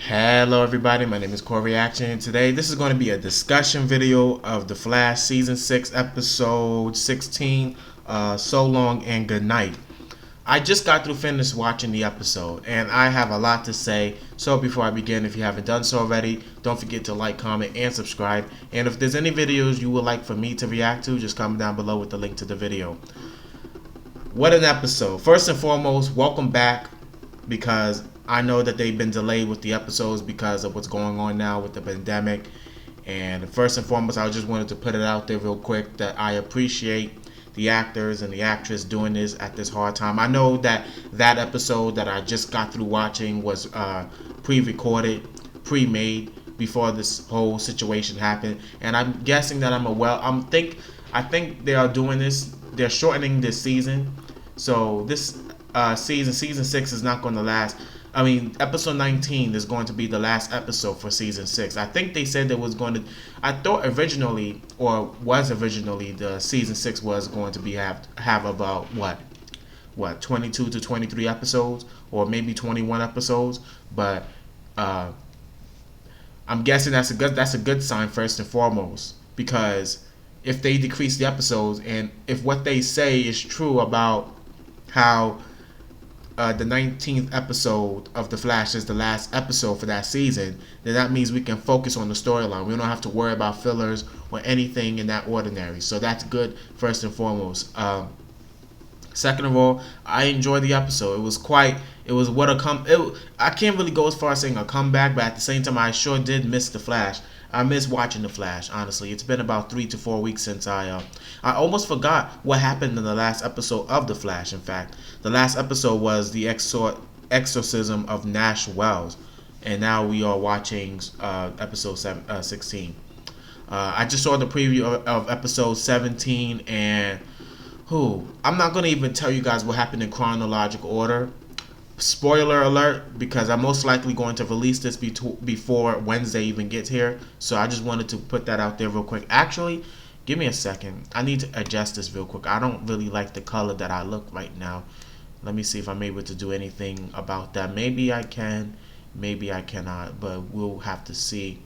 Hello everybody, my name is CoreyAction. Today this is going to be a discussion video of The Flash Season 6 Episode 16, So Long and Goodnight. I just got through finished watching the episode and I have a lot to say. So before I begin, if you haven't done so already, don't forget to like, comment, and subscribe. And if there's any videos you would like for me to react to, just comment down below with the link to the video. What an episode. First and foremost, welcome back, because I know that they've been delayed with the episodes because of what's going on now with the pandemic. And first and foremost, I just wanted to put it out there real quick that I appreciate the actors and the actress doing this at this hard time. I know that that episode that I just got through watching was pre-recorded, pre-made before this whole situation happened. And I'm guessing that I think they are doing this. They're shortening this season. So this season 6 is not going to last. I mean, episode 19 is going to be the last episode for season 6. I think they said it was going to. I thought originally, the season 6 was going to be have about what 22 to 23 episodes, or maybe 21 episodes. But I'm guessing that's a good sign first and foremost, because if they decrease the episodes and if what they say is true about how the 19th episode of The Flash is the last episode for that season, then that means we can focus on the storyline. We don't have to worry about fillers or anything in that ordinary. So that's good first and foremost. Second of all, I enjoyed the episode. I can't really go as far as saying a comeback, but at the same time, I sure did miss The Flash. I miss watching The Flash, honestly. It's been about 3 to 4 weeks since I almost forgot what happened in the last episode of The Flash. In fact, the last episode was the exorcism of Nash Wells, and now we are watching episode 16. I just saw the preview of episode 17, and I'm not going to even tell you guys what happened in chronological order. Spoiler alert, because I'm most likely going to release this before Wednesday even gets here. So I just wanted to put that out there real quick. Actually, give me a second. I need to adjust this real quick. I don't really like the color that I look right now. Let me see if I'm able to do anything about that. Maybe I can, maybe I cannot, but we'll have to see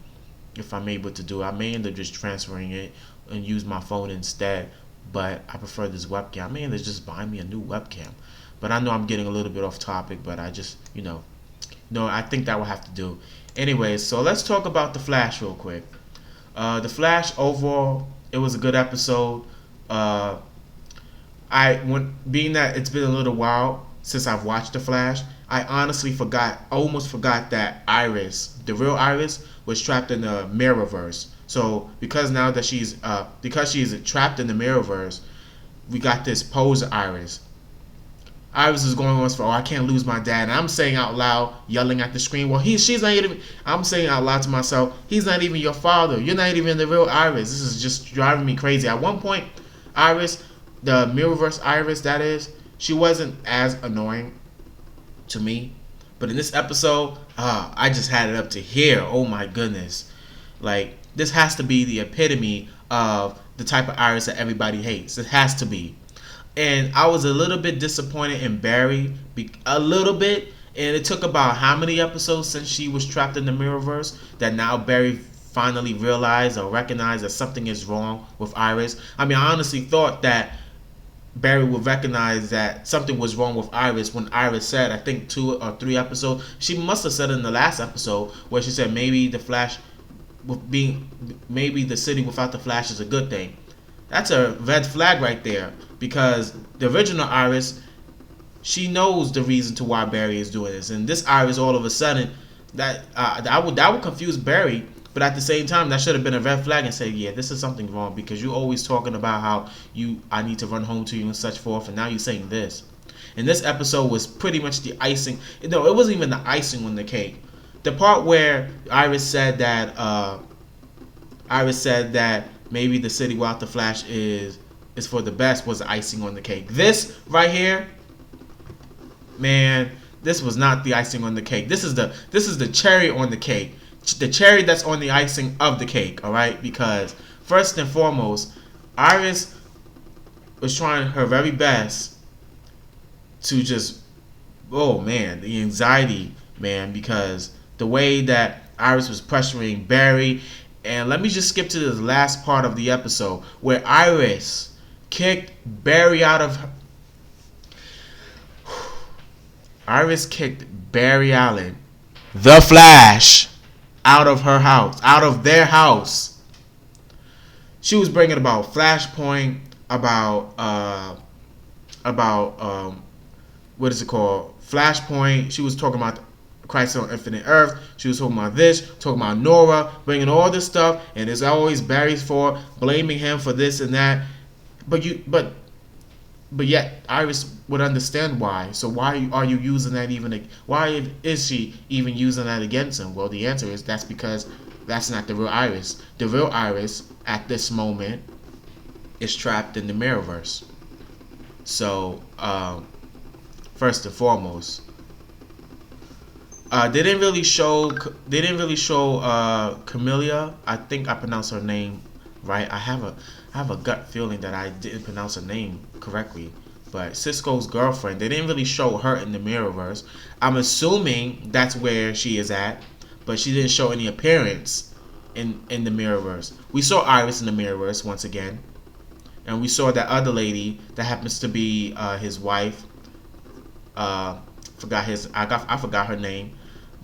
if I'm able to do it. I may end up just transferring it and use my phone instead, but I prefer this webcam. I may end up just buying me a new webcam. But I know I'm getting a little bit off topic, but I just, I think that will have to do. Anyways, so let's talk about The Flash real quick. The Flash, overall, it was a good episode. Being that it's been a little while since I've watched The Flash, I honestly almost forgot that Iris, the real Iris, was trapped in the Mirrorverse. So because now that she's trapped in the Mirrorverse, we got this pose Iris. Iris is going on for, I can't lose my dad. And I'm saying out loud, yelling at the screen, she's not even, I'm saying out loud to myself, he's not even your father. You're not even the real Iris. This is just driving me crazy. At one point, Iris, the Mirrorverse Iris, that is, she wasn't as annoying to me. But in this episode, I just had it up to here. Oh my goodness. Like, this has to be the epitome of the type of Iris that everybody hates. It has to be. And I was a little bit disappointed in Barry, a little bit. And it took about how many episodes since she was trapped in the Mirrorverse that now Barry finally realized or recognized that something is wrong with Iris. I mean, I honestly thought that Barry would recognize that something was wrong with Iris when Iris said, I think 2 or 3 episodes, she must have said in the last episode where she said maybe the city without the Flash is a good thing. That's a red flag right there, because the original Iris, she knows the reason to why Barry is doing this, and this Iris all of a sudden that would confuse Barry, but at the same time that should have been a red flag and say, yeah, this is something wrong, because you're always talking about how I need to run home to you and such forth, and now you're saying this. And this episode was pretty much the icing. No, it wasn't even the icing on the cake. The part where Iris said that maybe the city without the Flash is for the best was the icing on the cake. This right here, man, this was not the icing on the cake. This is the cherry on the cake. The cherry that's on the icing of the cake, all right? Because first and foremost, Iris was trying her very best to just, oh man, the anxiety, man, because the way that Iris was pressuring Barry. And let me just skip to the last part of the episode where Iris kicked Barry out of Iris kicked Barry Allen, the Flash, out of her house, out of their house. She was bringing about Flashpoint, about what is it called? Flashpoint. She was talking about Crisis on Infinite Earth. She was talking about this, talking about Nora, bringing all this stuff, and it's always Barry's fault, blaming him for this and that. But yet Iris would understand why. So why are you using that even? Why is she even using that against him? Well, the answer is that's because that's not the real Iris. The real Iris at this moment is trapped in the Mirrorverse. So first and foremost, they didn't really show Camellia. I think I pronounced her name right. I have a gut feeling that I didn't pronounce her name correctly. But Cisco's girlfriend, they didn't really show her in the Mirrorverse. I'm assuming that's where she is at, but she didn't show any appearance in the Mirrorverse. We saw Iris in the Mirrorverse once again, and we saw that other lady that happens to be his wife. I forgot her name.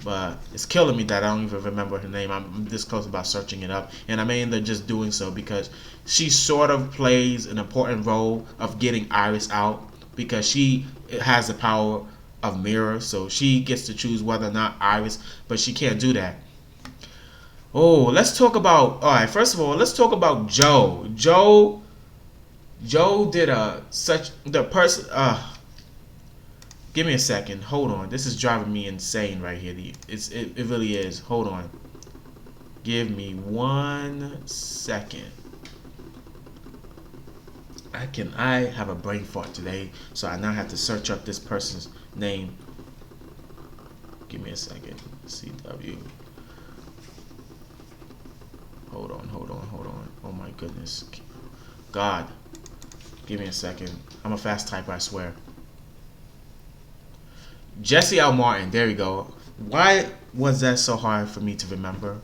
But it's killing me that I don't even remember her name. I'm this close about searching it up, and I may end up just doing so because she sort of plays an important role of getting Iris out because she has the power of mirror, so she gets to choose whether or not Iris, but she can't do that. Oh, let's talk about. All right, first of all, let's talk about Joe. Joe did the person. Give me a second. Hold on. This is driving me insane right here. It really is. Hold on. Give me 1 second. I have a brain fart today, so I now have to search up this person's name. Give me a second. CW. Hold on. Oh my goodness. God. Give me a second. I'm a fast typer, I swear. Jesse L. Martin, there we go. Why was that so hard for me to remember?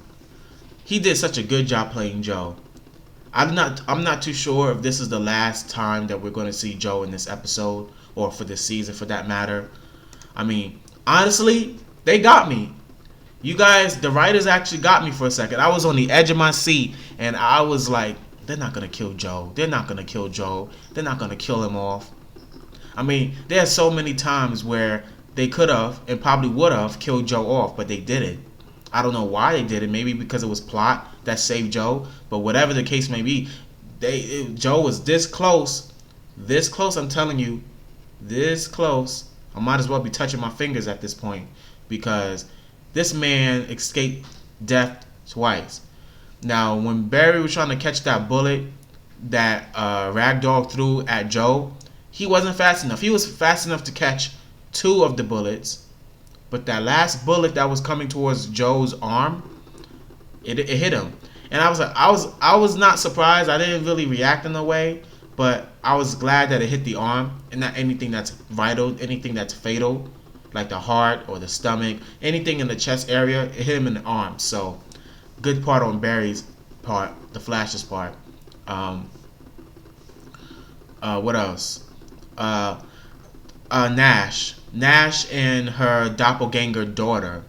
He did such a good job playing Joe. I'm not too sure if this is the last time that we're going to see Joe in this episode, or for this season for that matter. I mean, honestly, they got me. You guys, the writers actually got me for a second. I was on the edge of my seat, and I was like, they're not going to kill Joe. They're not going to kill Joe. They're not going to kill him off. I mean, there's so many times where they could have and probably would have killed Joe off, but they didn't. I don't know why they did it. Maybe because it was plot that saved Joe. But whatever the case may be, Joe was this close. This close, I'm telling you. This close. I might as well be touching my fingers at this point. Because this man escaped death twice. Now, when Barry was trying to catch that bullet that Ragdoll threw at Joe, he wasn't fast enough. He was fast enough to catch 2 of the bullets, but that last bullet that was coming towards Joe's arm, it hit him. And I was not surprised. I didn't really react in a way, but I was glad that it hit the arm and not anything that's vital, anything that's fatal, like the heart or the stomach, anything in the chest area. It hit him in the arm. So good part on Barry's part, the Flash's part. What else? Nash and her doppelganger daughter,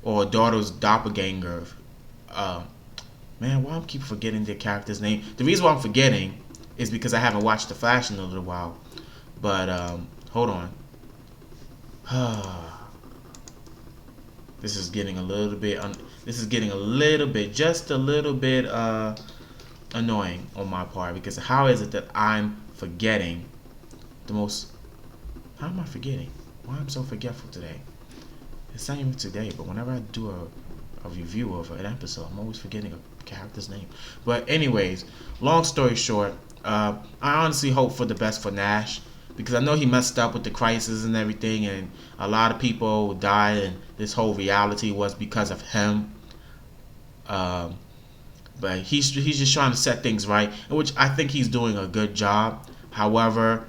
or daughter's doppelganger. Man, why I keep forgetting the character's name? The reason why I'm forgetting is because I haven't watched The Flash in a little while. But hold on. This is getting a little bit. Just a little bit annoying on my part, because how is it that I'm forgetting the most? How am I forgetting? Why am I so forgetful today? It's not even today, but whenever I do a review of an episode, I'm always forgetting a character's name. But anyways, long story short, I honestly hope for the best for Nash, because I know he messed up with the crisis and everything, and a lot of people died, and this whole reality was because of him. But he's just trying to set things right, which I think he's doing a good job. However,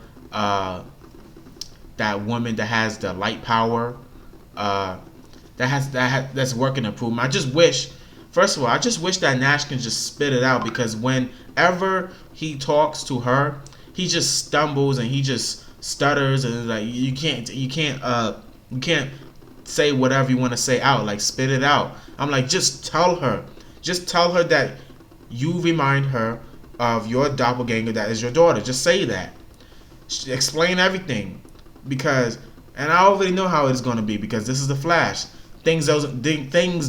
that woman that has the light power, that's working improvement. I just wish, first of all, I just wish that Nash can just spit it out, because whenever he talks to her, he just stumbles and he just stutters, and like you can't say whatever you want to say out, like spit it out. I'm like, just tell her that you remind her of your doppelganger that is your daughter. Just say that. Explain everything, because, and I already know how it's going to be, because this is the Flash. Things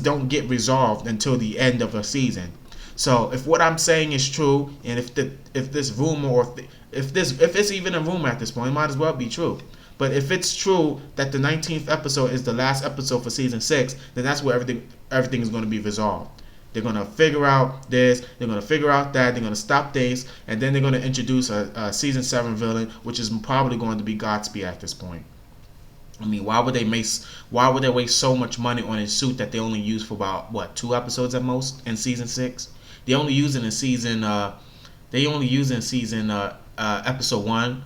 don't get resolved until the end of a season. So if what I'm saying is true, and if this rumor, or if it's even a rumor at this point, it might as well be true. But if it's true that the 19th episode is the last episode for season 6, then that's where everything is going to be resolved. They're going to figure out this, they're going to figure out that, they're going to stop things, and then they're going to introduce a season 7 villain, which is probably going to be Godspeed at this point. I mean, why would they waste so much money on a suit that they only use for about 2 episodes at most in season 6? They only use it in season episode 1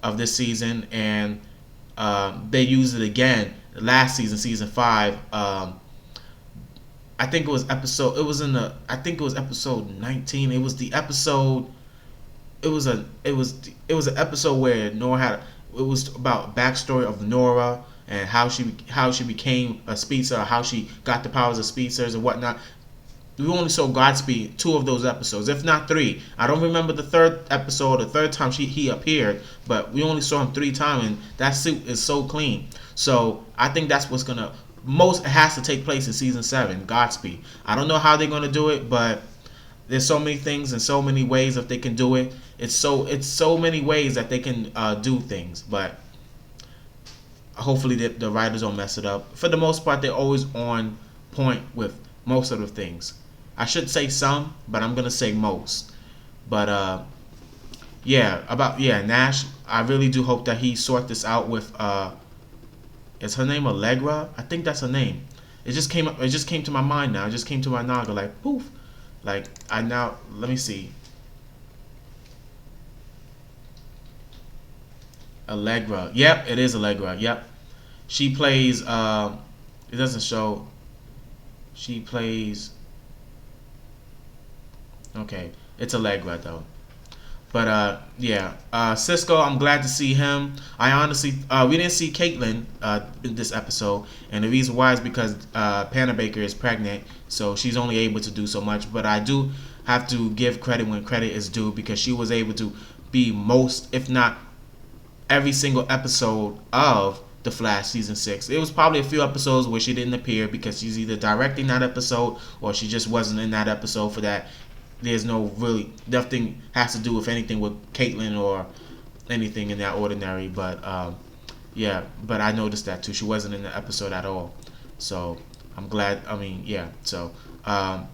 of this season, and they used it again last season 5. I think it was episode 19. It was an episode where Nora had, it was about backstory of Nora and how she became a speedster, how she got the powers of speedsters and whatnot. We only saw Godspeed 2 of those episodes, if not 3. I don't remember the 3rd episode, the 3rd time he appeared, but we only saw him 3 times, and that suit is so clean. So I think that's what's gonna it has to take place in season 7, Godspeed. I don't know how they're gonna do it, but there's so many things and so many ways that they can do it. It's so many ways that they can do things, but hopefully the writers don't mess it up. For the most part, they're always on point with most of the things. I should say some, but I'm gonna say most. But Nash, I really do hope that he sort this out with is her name Allegra? I think that's her name. It just came to my mind now. It just came to my noggin like poof. Like let me see. Allegra. Yep, it is Allegra. Yep. She plays it doesn't show. She plays, okay, it's Allegra though. But Cisco, I'm glad to see him. I honestly, we didn't see Caitlin in this episode, and the reason why is because Panna Baker is pregnant, so she's only able to do so much. But I do have to give credit when credit is due, because she was able to be most, if not every single episode of The Flash season 6. It was probably a few episodes where she didn't appear because she's either directing that episode or she just wasn't in that episode for that. There's nothing has to do with anything with Caitlyn or anything in that ordinary, but but I noticed that too. She wasn't in the episode at all, so I'm glad. But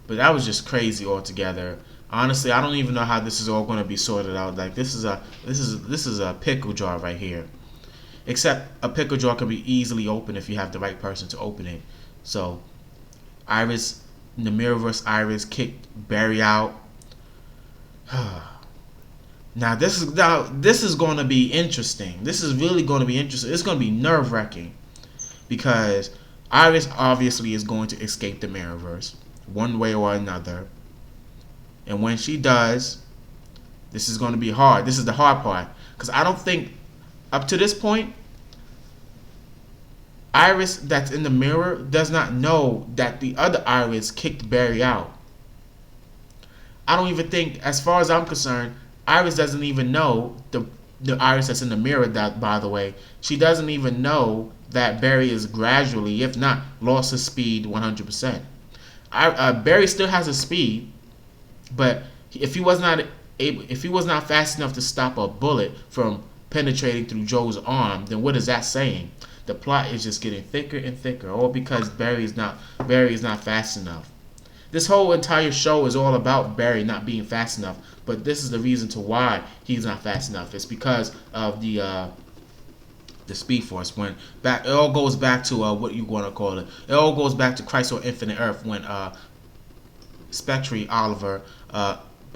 that was just crazy altogether. Honestly, I don't even know how this is all going to be sorted out. Like this is a pickle jar right here. Except a pickle jar can be easily opened if you have the right person to open it. So Iris, in the Mirrorverse, Iris kicked Barry out. Now this is going to be interesting. This is really going to be interesting. It's going to be nerve-wracking because Iris obviously is going to escape the Mirrorverse one way or another. And when she does, this is going to be hard. This is the hard part, because I don't think up to this point Iris that's in the mirror does not know that the other Iris kicked Barry out. I don't even think, as far as I'm concerned, Iris doesn't even know the Iris that's in the mirror, that, by the way, she doesn't even know that Barry is gradually, if not lost his speed 100%. Barry still has his speed, but if he was not fast enough to stop a bullet from penetrating through Joe's arm, then what is that saying? The plot is just getting thicker and thicker, all because Barry is not fast enough. This whole entire show is all about Barry not being fast enough, but this is the reason to why he's not fast enough. It's because of the Speed Force. It all goes back to what you want to call it. It all goes back to Crisis on Infinite Earth when Spectre Oliver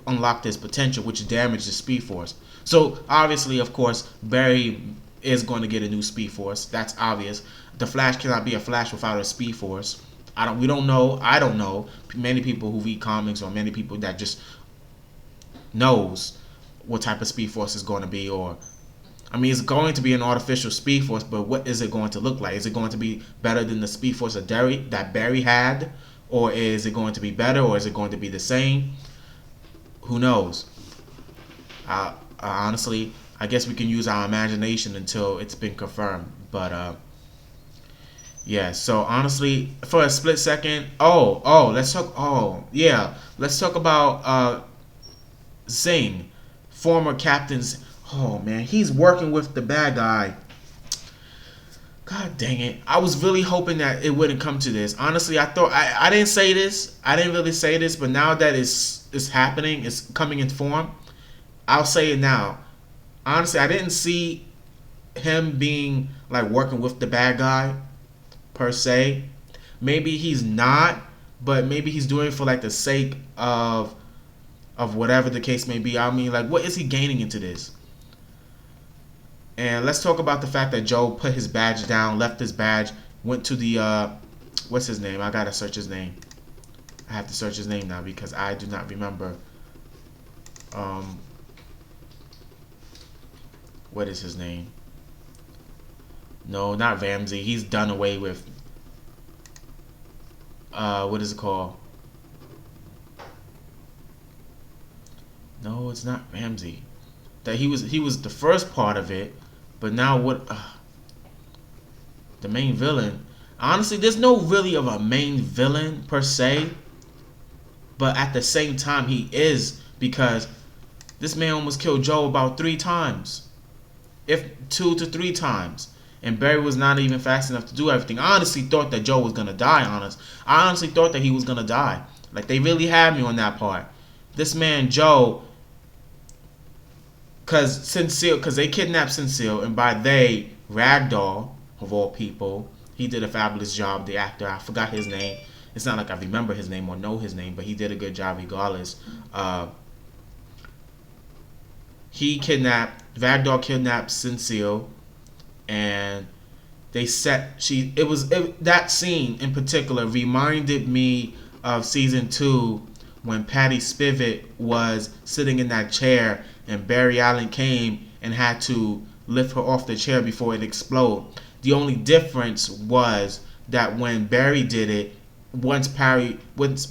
unlocked his potential, which damaged the Speed Force. So obviously, of course, Barry is going to get a new Speed Force. That's obvious. the Flash cannot be a Flash without a Speed Force. We don't know. I don't know. Many people who read comics, or many people that just knows what type of Speed Force is going to be, or I mean, it's going to be an artificial Speed Force, but what is it going to look like? Is it going to be better than the Speed Force that Barry had, or is it going to be better, or is it going to be the same? Who knows? Honestly, I guess we can use our imagination until it's been confirmed. But yeah. So honestly, for a split second, let's talk about Zing, former captain's. Oh man, he's working with the bad guy. God dang it! I was really hoping that it wouldn't come to this. Honestly, I thought I didn't say this. I didn't really say this, but now that it's happening, it's coming in form. I'll say it now. Honestly, I didn't see him being like working with the bad guy per se. Maybe he's not, but maybe he's doing it for like the sake of whatever the case may be. I mean, like, what is he gaining into this? And let's talk about the fact that Joe put his badge down, left his badge, went to the what's his name? I gotta search his name. I have to search his name now because I do not remember. What is his name? No, not Ramsey. He's done away with. What is it called? No, it's not Ramsey. That he was the first part of it, but now what? The main villain. Honestly, there's no really of a main villain per se, but at the same time he is, because this man almost killed Joe about 3 times, if 2 to 3 times, and Barry was not even fast enough to do everything. I honestly thought that Joe was gonna die. I honestly thought that he was gonna die. Like, they really had me on that part. This man Joe. Because they kidnapped Sincere, and by they, Ragdoll, of all people, he did a fabulous job, the actor. I forgot his name. It's not like I remember his name or know his name, but he did a good job regardless. Ragdoll kidnapped Sincere, and that scene in particular reminded me of season 2 when Patty Spivot was sitting in that chair and Barry Allen came and had to lift her off the chair before it exploded. The only difference was that when Barry did it, once Patty was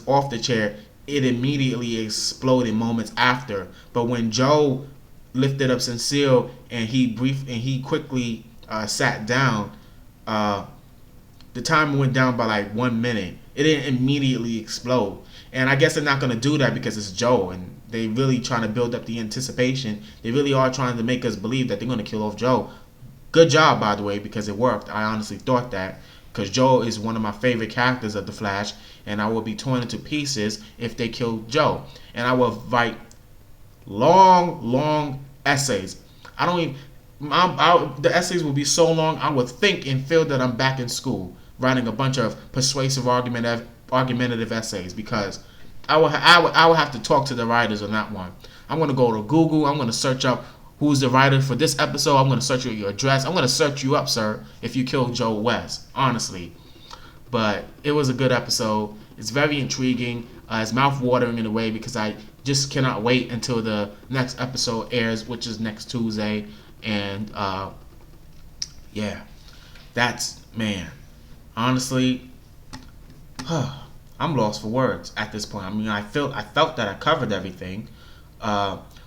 off the chair, it immediately exploded moments after. But when Joe lifted up Sincere and he quickly sat down, the timer went down by like 1 minute. It didn't immediately explode. And I guess they're not going to do that because it's Joe, and they really trying to build up the anticipation. They really are trying to make us believe that they're going to kill off Joe. Good job, by the way, because it worked. I honestly thought that, because Joe is one of my favorite characters of The Flash, and I will be torn into pieces if they kill Joe. And I will write long essays. The essays will be so long, I would think and feel that I'm back in school, writing a bunch of persuasive argumentative essays, because I will have to talk to the writers on that one. I'm going to go to Google. I'm going to search up who's the writer for this episode. I'm going to search your address. I'm going to search you up, sir, if you killed Joe West, honestly. But it was a good episode. It's very intriguing. It's mouth-watering in a way, because I just cannot wait until the next episode airs, which is next Tuesday. And yeah, man, honestly, I'm lost for words at this point. I mean, I felt that I covered everything.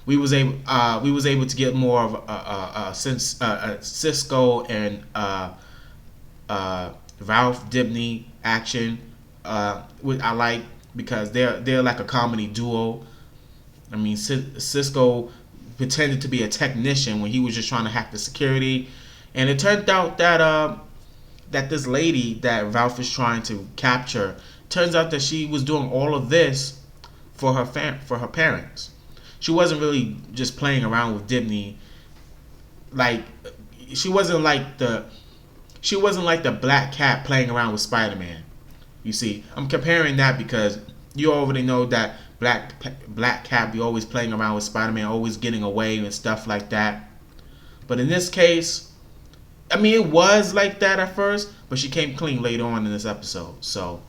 We was able to get more of since Cisco and Ralph Dibny action. Which I like, because they're like a comedy duo. I mean, Cisco pretended to be a technician when he was just trying to hack the security, and it turned out that that this lady that Ralph is trying to capture, turns out that she was doing all of this for her parents. She wasn't really just playing around with Dibny. Like, she wasn't like the Black Cat playing around with Spider-Man. You see, I'm comparing that because you already know that Black Cat be always playing around with Spider-Man, always getting away and stuff like that. But in this case, I mean, it was like that at first, but she came clean later on in this episode. So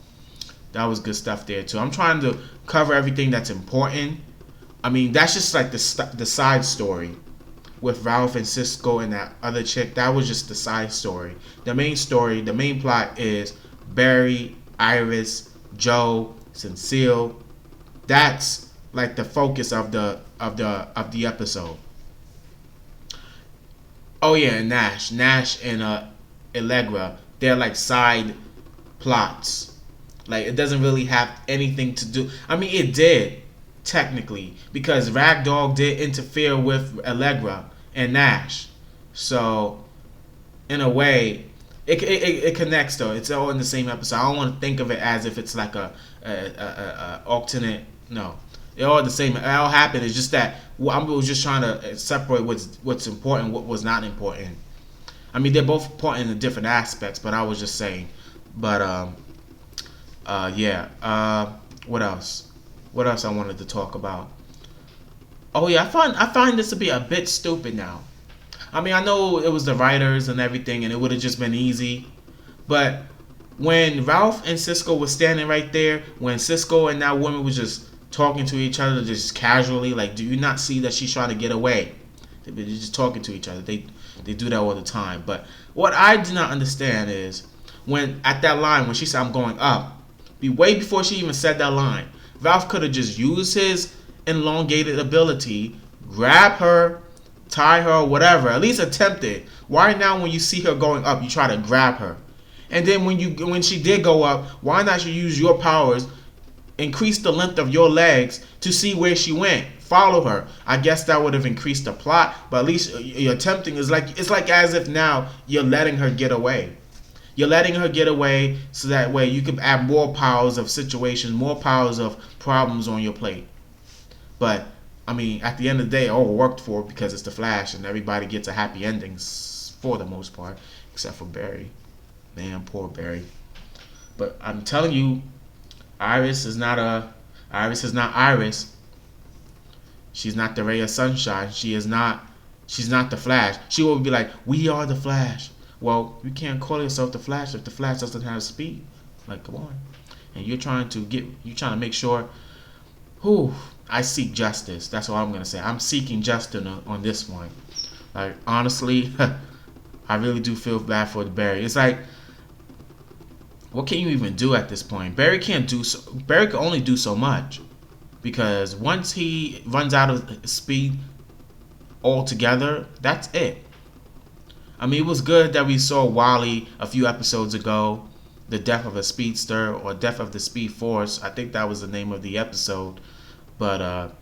that was good stuff there too. I'm trying to cover everything that's important. I mean, that's just like the side story with Ralph and Cisco and that other chick. That was just the side story. The main story, the main plot is Barry, Iris, Joe, Cecile. That's like the focus of the episode. Oh yeah, and Nash and Allegra. They're like side plots. Like, it doesn't really have anything to do. I mean, it did technically, because Ragdoll did interfere with Allegra and Nash. So in a way, it connects though. It's all in the same episode. I don't want to think of it as if it's like a alternate. No, they're all the same. It all happened. It's just that I was just trying to separate what's important, what was not important. I mean, they're both important in different aspects, but I was just saying. But yeah. What else? What else I wanted to talk about? Oh yeah, I find this to be a bit stupid now. I mean, I know it was the writers and everything, and it would have just been easy. But when Ralph and Cisco was standing right there, when Cisco and that woman was just talking to each other, just casually, like, do you not see that she's trying to get away? They're just talking to each other. They do that all the time. But what I do not understand is when at that line when she said, "I'm going up," way before she even said that line, Ralph could have just used his elongated ability, grab her, tie her, or whatever. At least attempt it. Why now, when you see her going up, you try to grab her? And then when she did go up, why not you use your powers, increase the length of your legs to see where she went? Follow her. I guess that would have increased the plot, but at least you're attempting. It's like as if now you're letting her get away. You're letting her get away so that way you can add more powers of situations, more powers of problems on your plate. But I mean, at the end of the day, it all worked for it because it's the Flash, and everybody gets a happy ending for the most part, except for Barry. Man, poor Barry. But I'm telling you, Iris is not Iris. She's not the ray of sunshine. She's not the Flash. She will be like, "We are the Flash." Well, you can't call yourself the Flash if the Flash doesn't have speed. Like, come on. And you're trying to make sure. I seek justice. That's all I'm gonna say. I'm seeking justice on this one. Like, honestly, I really do feel bad for Barry. It's like, what can you even do at this point? Barry can only do so much, because once he runs out of speed altogether, that's it. I mean, it was good that we saw Wally a few episodes ago, the death of a speedster, or death of the Speed Force. I think that was the name of the episode. But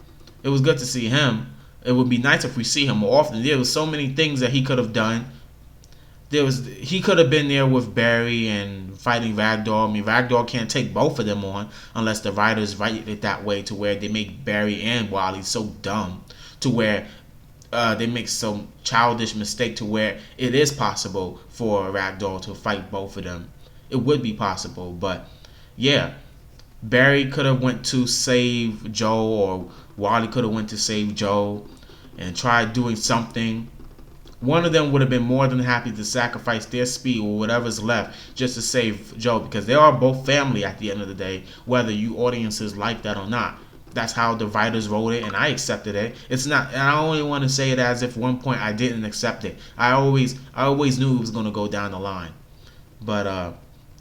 it was good to see him. It would be nice if we see him more often. There was so many things that he could have done. He could have been there with Barry and fighting Ragdoll. I mean, Ragdoll can't take both of them on unless the writers write it that way, to where they make Barry and Wally so dumb, to where they make some childish mistake, to where it is possible for Ragdoll to fight both of them. It would be possible, but yeah, Barry could have went to save Joe, or Wally could have went to save Joe and tried doing something. One of them would have been more than happy to sacrifice their speed or whatever's left just to save Joe, because they are both family at the end of the day, whether you audiences like that or not. That's how the writers wrote it, and I accepted it. It's not, and I only want to say it as if one point I didn't accept it. I always knew it was going to go down the line. But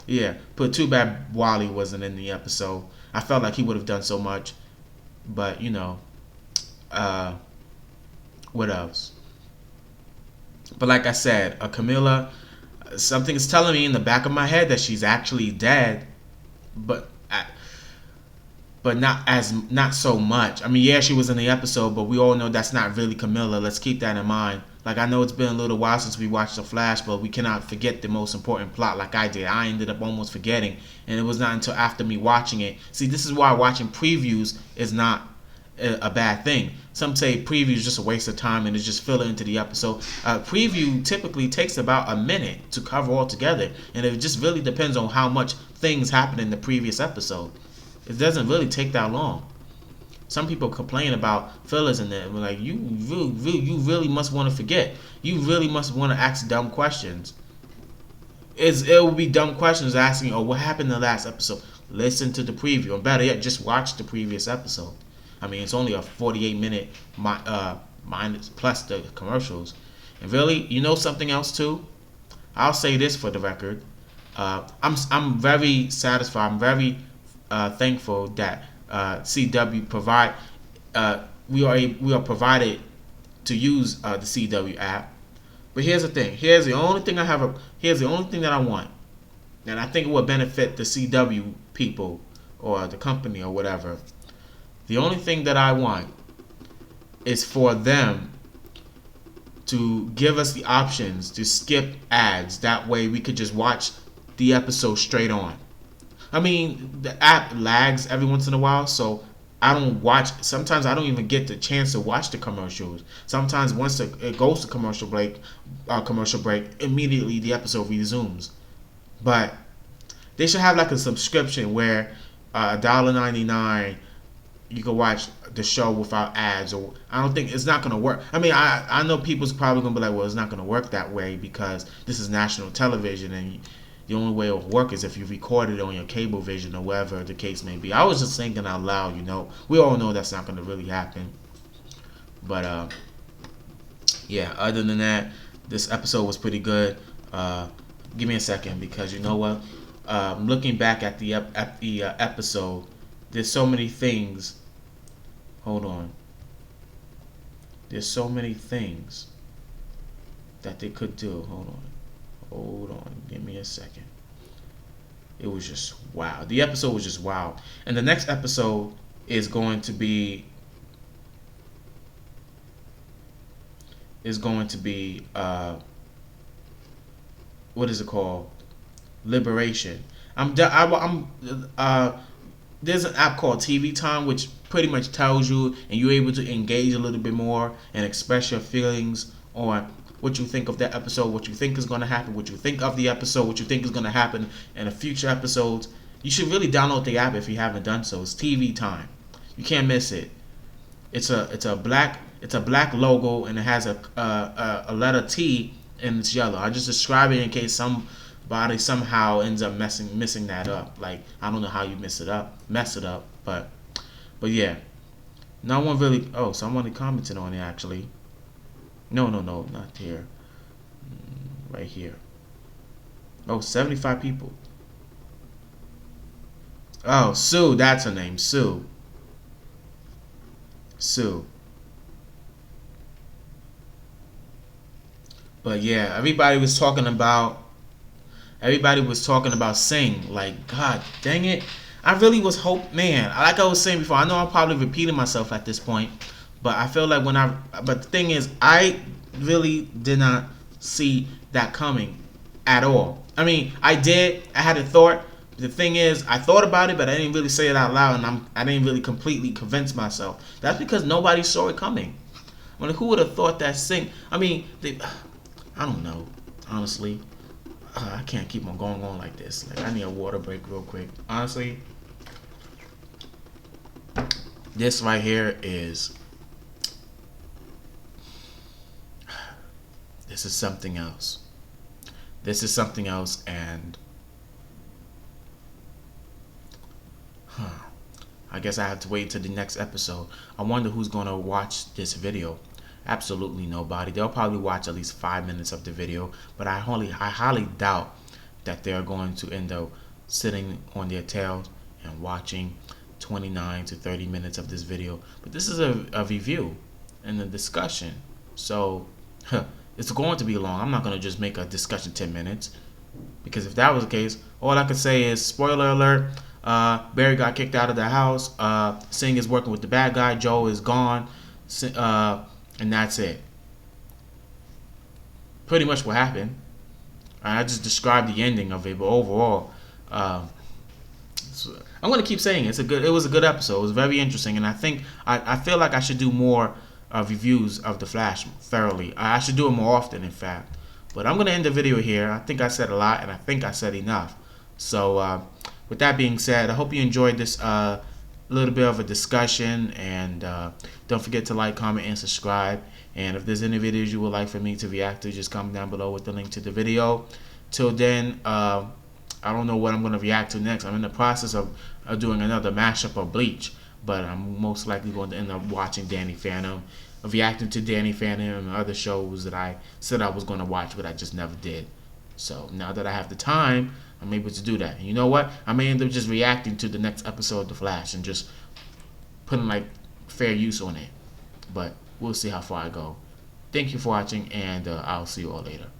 yeah, but too bad Wally wasn't in the episode. I felt like he would have done so much. But what else? But like I said, Camilla, something's telling me in the back of my head that she's actually dead, but not so much. I mean, yeah, she was in the episode, but we all know that's not really Camilla. Let's keep that in mind. Like, I know it's been a little while since we watched The Flash, but we cannot forget the most important plot like I did. I ended up almost forgetting, and it was not until after me watching it. See, this is why watching previews is not a bad thing. Some say preview is just a waste of time and it's just fill it into the episode. Preview typically takes about a minute to cover all together, and it just really depends on how much things happen in the previous episode. It doesn't really take that long. some people complain about fillers in there. We're like, you really must want to forget. You really must want to ask dumb questions. It will be dumb questions asking, oh, what happened in the last episode? Listen to the preview, and better yet, just watch the previous episode. I mean, it's only a 48-minute minus plus the commercials. And really, you know something else too? I'll say this for the record. I'm very satisfied. I'm very thankful that CW provide. We are provided to use the CW app. But here's the thing. Here's the only thing that I want, and I think it would benefit the CW people or the company or whatever. The only thing that I want is for them to give us the options to skip ads. That way we could just watch the episode straight on. I mean, the app lags every once in a while, so I don't watch. Sometimes I don't even get the chance to watch the commercials. Sometimes once it goes to commercial break, immediately the episode resumes. But they should have like a subscription where $1.99 you can watch the show without ads. Or I don't think it's not gonna work. I mean, I know people's probably gonna be like, well, it's not gonna work that way because this is national television and the only way it will work is if you record it on your cable vision or whatever the case may be. I was just thinking out loud, we all know that's not going to really happen. But yeah, other than that, this episode was pretty good. Give me a second, because you know what? Looking back at the episode, there's so many things. Hold on. There's so many things that they could do. Hold on, give me a second. It was just wow. The episode was just wow. And the next episode is going to be what is it called? Liberation. There's an app called TV Time, which pretty much tells you, and you're able to engage a little bit more and express your feelings on what you think of that episode, what you think is going to happen, what you think of the episode, what you think is going to happen in the future episodes. You should really download the app if you haven't done so. It's TV Time. You can't miss it. It's a black logo, and it has a letter T, and it's yellow. I just describe it in case somebody somehow ends up messing that up. Like, I don't know how you mess it up, but yeah. No one really. Oh, someone commented on it actually. No, not here. Right here. Oh, 75 people. Oh, Sue, that's her name, Sue. But yeah, everybody was talking about Sing. Like, God dang it. I really was like I was saying before, I know I'm probably repeating myself at this point, but I feel like but the thing is, I really did not see that coming at all. I mean, I had a thought. The thing is, I thought about it, but I didn't really say it out loud, and I didn't really completely convince myself. That's because nobody saw it coming. I mean, who would have thought that Sing? I mean, I don't know, honestly. I can't keep on going on like this. Like, I need a water break real quick. Honestly, this right here is something else. And I guess I have to wait till the next episode. I wonder who's going to watch this video. Absolutely nobody. They'll probably watch at least 5 minutes of the video, but I highly doubt that they're going to end up sitting on their tails and watching 29 to 30 minutes of this video. But this is a review and a discussion, so it's going to be long. I'm not going to just make a discussion 10 minutes, because if that was the case, all I could say is, spoiler alert, Barry got kicked out of the house, Sing is working with the bad guy, Joe is gone, and that's it. Pretty much what happened. I just described the ending of it, but overall, I'm going to keep saying it was a good episode. It was very interesting, and I feel like I should do more reviews of The Flash thoroughly. I should do it more often, in fact. But I'm going to end the video here. I think I said a lot, and I think I said enough. So with that being said, I hope you enjoyed this little bit of a discussion. And don't forget to like, comment, and subscribe. And if there's any videos you would like for me to react to, just comment down below with the link to the video. Till then, I don't know what I'm going to react to next. I'm in the process of doing another mashup of Bleach, but I'm most likely going to end up watching Danny Phantom, reacting to Danny Phantom and other shows that I said I was going to watch, but I just never did. So now that I have the time, I'm able to do that. And you know what? I may end up just reacting to the next episode of The Flash and just putting like fair use on it. But we'll see how far I go. Thank you for watching, and I'll see you all later.